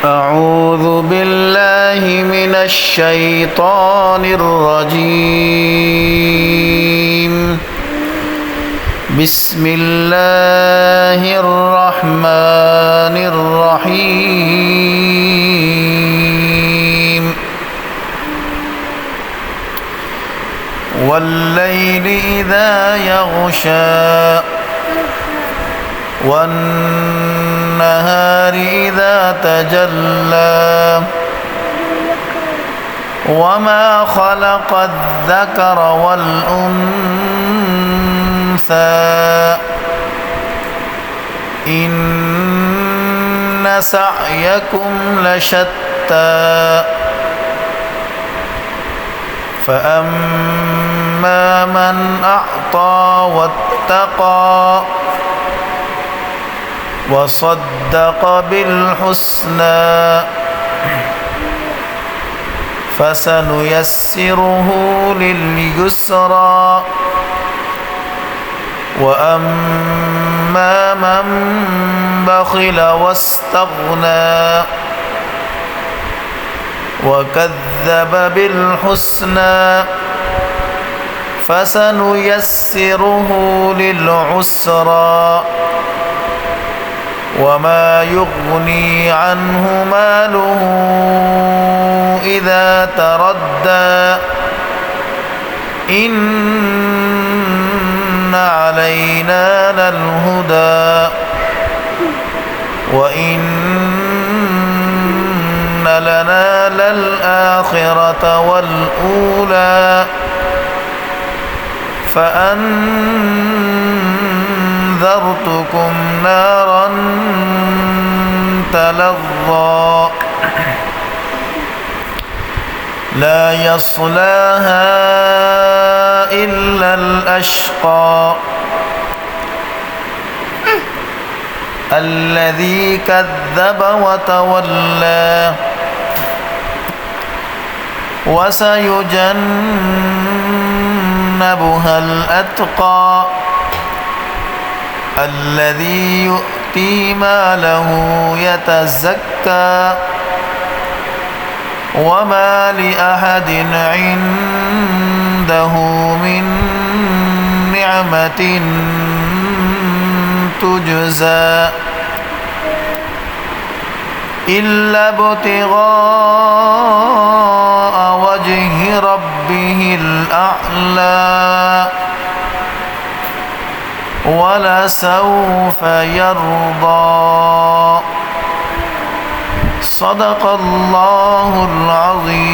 أعوذ بالله من الشيطان الرجيم. بسم الله الرحمن الرحيم. والليل إذا يغشى والنهار إذا تجلى وما خلق الذكر والأنثى إن سعيكم لشتى فأما من أعطى واتقى وصدق بالحسنى فسنيسره لليسرى وأما من بخل واستغنى وكذب بالحسنى فسنيسره للعسرى وما يغني عنه ماله إذا تردى إن علينا للهدى وإن لنا للآخرة والأولى فأنذرتكم نارا تلظى لا يصلاها إلا الأشقى الذي كذب وتولى وسيجنبها الأتقى الذي يؤتي ماله يتزكى وما لأحد عنده من نعمة تجزى إلا ابتغاء وجه ربه الأعلى ولسوف يرضى صدق الله العظيم.